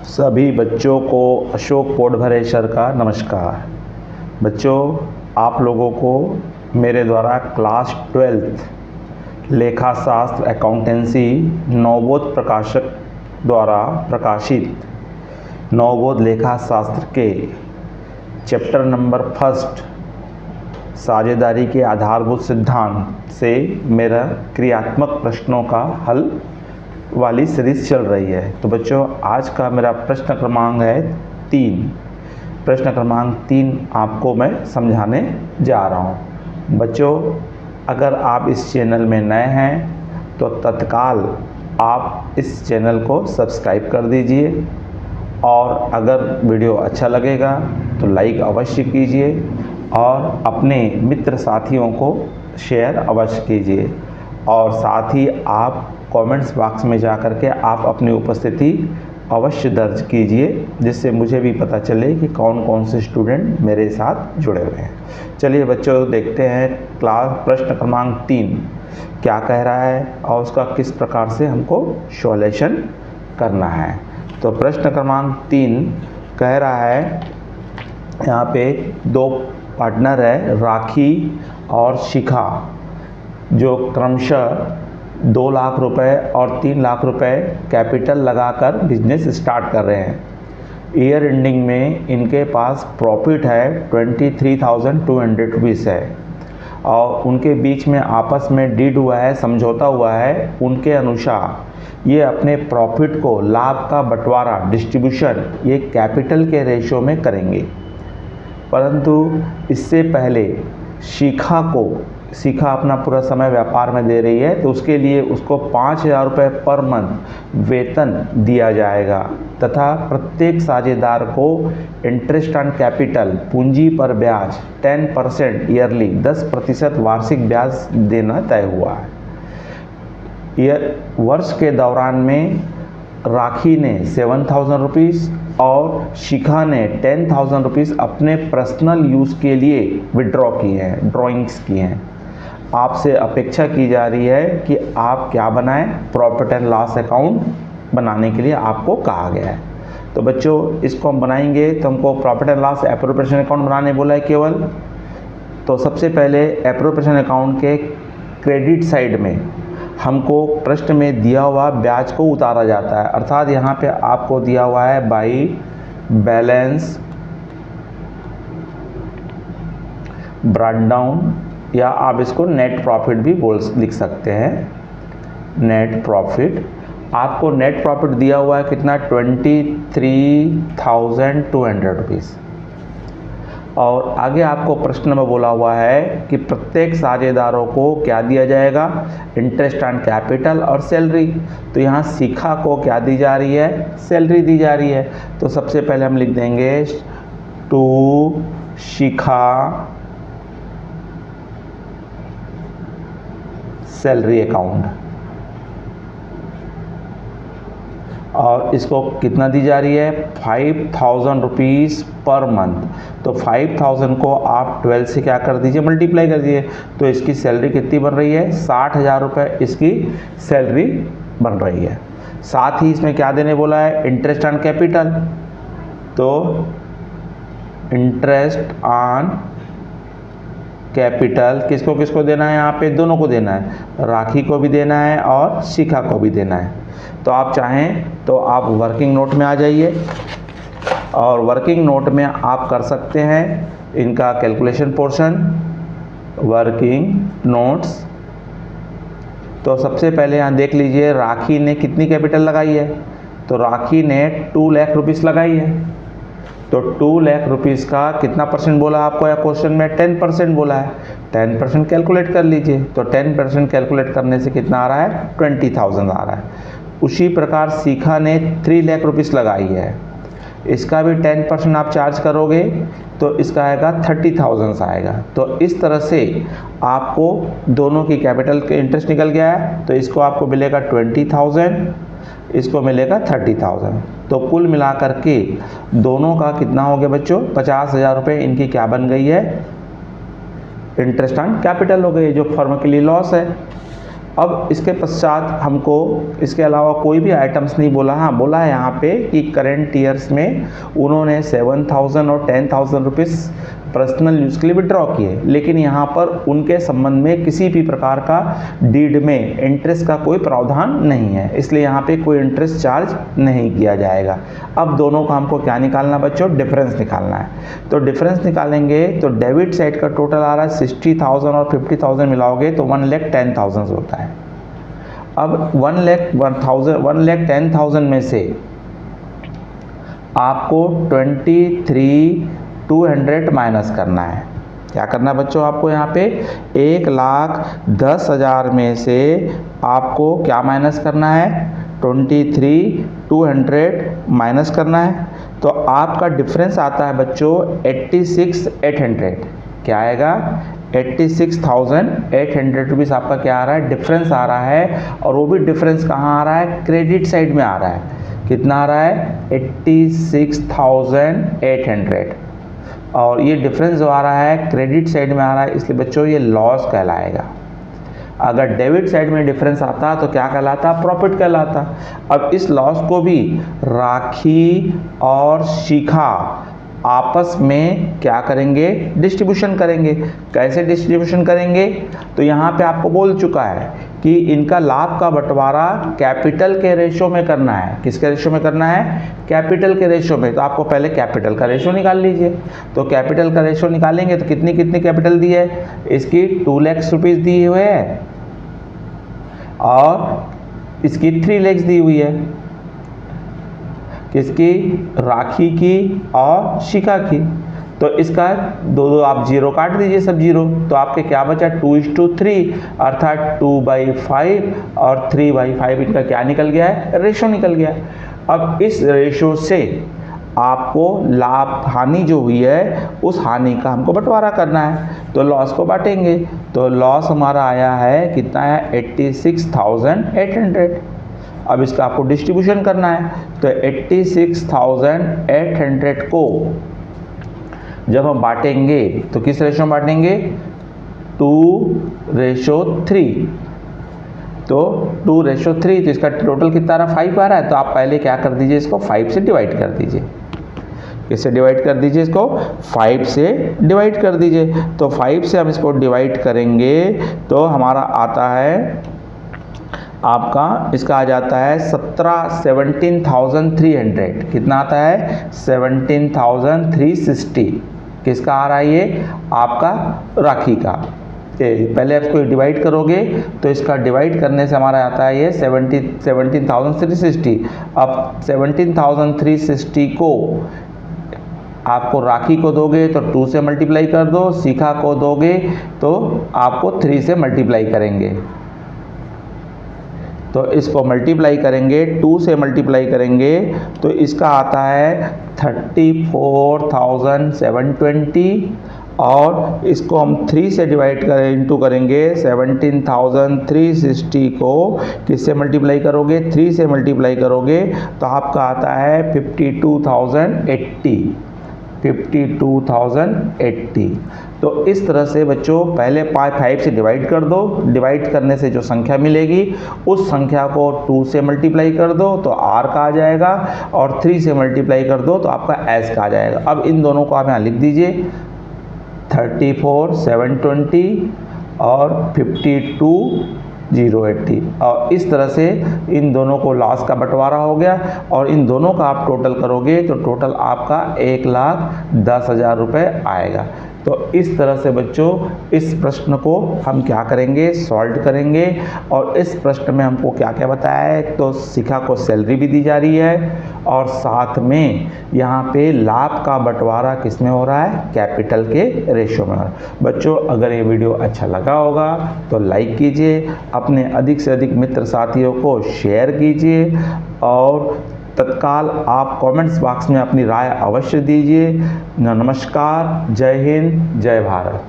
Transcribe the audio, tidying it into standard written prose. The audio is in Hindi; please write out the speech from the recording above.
सभी बच्चों को अशोक पोटभरे सर का नमस्कार। बच्चों, आप लोगों को मेरे द्वारा क्लास 12th लेखा शास्त्र अकाउंटेंसी नवबोध प्रकाशक द्वारा प्रकाशित नवबोध लेखा शास्त्र के चैप्टर नंबर 1 साझेदारी के आधारभूत सिद्धांत से मेरा क्रियात्मक प्रश्नों का हल वाली सीरीज चल रही है। तो बच्चों, आज का मेरा प्रश्न क्रमांक है 3। प्रश्न क्रमांक 3 आपको मैं समझाने जा रहा हूँ। बच्चों, अगर आप इस चैनल में नए हैं तो तत्काल आप इस चैनल को सब्सक्राइब कर दीजिए और अगर वीडियो अच्छा लगेगा तो लाइक अवश्य कीजिए और अपने मित्र साथियों को शेयर अवश्य कीजिए और साथ ही आप कमेंट्स बॉक्स में जा कर के आप अपनी उपस्थिति अवश्य दर्ज कीजिए, जिससे मुझे भी पता चले कि कौन कौन से स्टूडेंट मेरे साथ जुड़े हुए हैं। चलिए बच्चों, देखते हैं क्लास प्रश्न क्रमांक 3 क्या कह रहा है और उसका किस प्रकार से हमको सॉल्यूशन करना है। तो प्रश्न क्रमांक 3 कह रहा है, यहाँ पे 2 पार्टनर है राखी और शिखा, जो क्रमशः 2 लाख रुपए और 3 लाख रुपए कैपिटल लगाकर बिजनेस स्टार्ट कर रहे हैं। ईयर एंडिंग में इनके पास प्रॉफिट है 23,200 रुपीज़ है और उनके बीच में आपस में डीड हुआ है, समझौता हुआ है। उनके अनुसार ये अपने प्रॉफिट को, लाभ का बंटवारा, डिस्ट्रीब्यूशन ये कैपिटल के रेशो में करेंगे। परंतु इससे पहले शिखा अपना पूरा समय व्यापार में दे रही है, तो उसके लिए उसको 5,000 रुपये पर मंथ वेतन दिया जाएगा तथा प्रत्येक साझेदार को इंटरेस्ट ऑन कैपिटल, पूंजी पर ब्याज 10% ईयरली, 10% वार्षिक ब्याज देना तय हुआ है। वर्ष के दौरान में राखी ने 7,000 रुपीज़ और शिखा ने 10,000 रुपीज़ अपने पर्सनल यूज़ के लिए विड्रॉ किए हैं, ड्राइंग्स किए हैं। आपसे अपेक्षा की जा रही है कि आप क्या बनाएं, प्रॉफिट एंड लॉस अकाउंट बनाने के लिए आपको कहा गया है। तो बच्चों, इसको हम बनाएंगे तो हमको profit and loss appropriation account बनाने बोला है केवल। तो सबसे पहले एप्रोप्रिएशन अकाउंट के क्रेडिट साइड में हमको प्रश्न में दिया हुआ ब्याज को उतारा जाता है, अर्थात यहाँ पे आपको दिया हुआ है बाई बैलेंस ब्रॉट डाउन, या आप इसको नेट प्रॉफिट भी लिख सकते हैं। नेट प्रॉफिट, आपको नेट प्रॉफिट दिया हुआ है कितना, 23,200 रुपीज़। और आगे आपको प्रश्न में बोला हुआ है कि प्रत्येक साझेदारों को क्या दिया जाएगा, इंटरेस्ट ऑन कैपिटल और सैलरी। तो यहाँ शिखा को क्या दी जा रही है, सैलरी दी जा रही है। तो सबसे पहले हम लिख देंगे टू शिखा सैलरी अकाउंट, और इसको कितना दी जा रही है, 5,000 रुपीज़ पर मंथ। तो 5,000 को आप 12 से क्या कर दीजिए, मल्टीप्लाई कर दीजिए। तो इसकी सैलरी कितनी बन रही है, 60,000 रुपये इसकी सैलरी बन रही है। साथ ही इसमें क्या देने बोला है, इंटरेस्ट ऑन कैपिटल। तो इंटरेस्ट ऑन कैपिटल किसको किसको देना है, यहाँ पे दोनों को देना है, राखी को भी देना है और शिखा को भी देना है। तो आप चाहें तो आप वर्किंग नोट में आ जाइए और वर्किंग नोट में आप कर सकते हैं इनका कैलकुलेशन पोर्शन, वर्किंग नोट्स। तो सबसे पहले यहाँ देख लीजिए राखी ने कितनी कैपिटल लगाई है, तो राखी ने 2 लाख रुपीज़ लगाई है। तो 2 लाख रुपीज़ का कितना परसेंट बोला आपको या क्वेश्चन में, 10% बोला है। 10% कैलकुलेट कर लीजिए। तो 10% कैलकुलेट करने से कितना आ रहा है, 20,000 आ रहा है। उसी प्रकार शिखा ने 3 लाख रुपीज़ लगाई है, इसका भी 10% आप चार्ज करोगे तो इसका आएगा 30,000 आएगा। तो इस तरह से आपको दोनों की कैपिटल के इंटरेस्ट निकल गया है, तो इसको आपको मिलेगा 20,000, इसको मिलेगा 30,000। तो कुल मिलाकर के दोनों का कितना हो गया बच्चों, 50,000 रुपये इनकी क्या बन गई है, इंटरेस्ट ऑन कैपिटल हो गई, जो फर्म के लिए लॉस है। अब इसके पश्चात हमको इसके अलावा कोई भी आइटम्स नहीं बोला। हाँ, बोला है यहाँ पे कि करंट ईयर्स में उन्होंने 7,000 और 10,000 रुपीज़ पर्सनल यूज़ के लिए विड्रॉ किए, लेकिन यहाँ पर उनके संबंध में किसी भी प्रकार का डीड में इंटरेस्ट का कोई प्रावधान नहीं है, इसलिए यहाँ पे कोई इंटरेस्ट चार्ज नहीं किया जाएगा। अब दोनों का हमको क्या निकालना बच्चों? डिफरेंस निकालना है। तो डिफरेंस निकालेंगे तो डेबिट साइड का टोटल आ रहा है 60,000 और 50,000 मिलाओगे तो 1,10,000 होता है। अब 1,10,000 में से आपको 23,200 माइनस करना है। क्या करना है बच्चों? आपको यहाँ पे 1,10,000 में से आपको क्या माइनस करना है? 23,200 माइनस करना है। तो आपका डिफरेंस आता है बच्चों 86,800। क्या आएगा? 86,800 रुपीज़ आपका क्या आ रहा है? डिफरेंस आ रहा है। और वो भी डिफरेंस कहाँ आ रहा है? क्रेडिट साइड में आ रहा है। कितना आ रहा है? 86,800। और ये डिफरेंस जो आ रहा है क्रेडिट साइड में आ रहा है, इसलिए बच्चों ये लॉस कहलाएगा। अगर डेबिट साइड में डिफरेंस आता तो क्या कहलाता? प्रॉफिट कहलाता। अब इस लॉस को भी राखी और शिखा आपस में क्या करेंगे? डिस्ट्रीब्यूशन करेंगे। कैसे डिस्ट्रीब्यूशन करेंगे? तो यहाँ पे आपको बोल चुका है कि इनका लाभ का बंटवारा कैपिटल के रेशो में करना है। किसके रेशो में करना है? कैपिटल के रेशो में। तो आपको पहले कैपिटल का रेशो निकाल लीजिए। तो कैपिटल का रेशो निकालेंगे तो कितनी कितनी कैपिटल दी है? इसकी 2 लाख रुपीज़ दी हुए है और इसकी 3 लाख दी हुई है। किसकी? राखी की और शिखा की। तो इसका दो आप जीरो काट दीजिए, सब जीरो। तो आपके क्या बचा? 2:3 अर्थात 2/5 और 3/5 इनका क्या निकल गया है? रेशो निकल गया। अब इस रेशो से आपको लाभ हानि जो हुई है उस हानि का हमको बंटवारा करना है। तो लॉस को बांटेंगे। तो लॉस हमारा आया है कितना है? 86,800। अब इसका आपको डिस्ट्रीब्यूशन करना है। तो 86,800 को जब हम बांटेंगे तो किस रेशो में बांटेंगे? 2:3। तो 2:3, तो इसका टोटल कितना रहा? 5 आ रहा है। तो आप पहले क्या कर दीजिए? इसको 5 से डिवाइड कर दीजिए। किससे डिवाइड कर दीजिए? इसको 5 से डिवाइड कर दीजिए। तो 5 से हम इसको डिवाइड करेंगे तो हमारा आता है, आपका इसका आ जाता है 17,300। कितना आता है? 17,360। किसका आ रहा है ये? आपका राखी का। पहले इसको डिवाइड करोगे तो इसका डिवाइड करने से हमारा आता है ये 17,360। अब 17,360 को आपको राखी को दोगे तो 2 से मल्टीप्लाई कर दो, शिखा को दोगे तो आपको 3 से मल्टीप्लाई करेंगे। तो इसको मल्टीप्लाई करेंगे, 2 से मल्टीप्लाई करेंगे तो इसका आता है 34,720। और इसको हम 3 से डिवाइड करें, इंटू करेंगे। 17,360 को किससे मल्टीप्लाई करोगे? 3 से मल्टीप्लाई करोगे तो आपका आता है 52,080। 52,080। तो इस तरह से बच्चों पहले 5 से डिवाइड कर दो। डिवाइड करने से जो संख्या मिलेगी उस संख्या को 2 से मल्टीप्लाई कर दो तो R का आ जाएगा, और 3 से मल्टीप्लाई कर दो तो आपका S का आ जाएगा। अब इन दोनों को आप यहाँ लिख दीजिए, 34,720 और 52,080। और इस तरह से इन दोनों को लॉस का बंटवारा हो गया। और इन दोनों का आप टोटल करोगे तो टोटल आपका 1,10,000 रुपये आएगा। तो इस तरह से बच्चों इस प्रश्न को हम क्या करेंगे? सॉल्व करेंगे। और इस प्रश्न में हमको क्या क्या बताया है? तो शिखा को सैलरी भी दी जा रही है और साथ में यहाँ पे लाभ का बंटवारा किस में हो रहा है? कैपिटल के रेशो में। बच्चों अगर ये वीडियो अच्छा लगा होगा तो लाइक कीजिए, अपने अधिक से अधिक मित्र साथियों को शेयर कीजिए और तत्काल आप कमेंट्स बॉक्स में अपनी राय अवश्य दीजिए। नमस्कार, जय हिंद, जय भारत।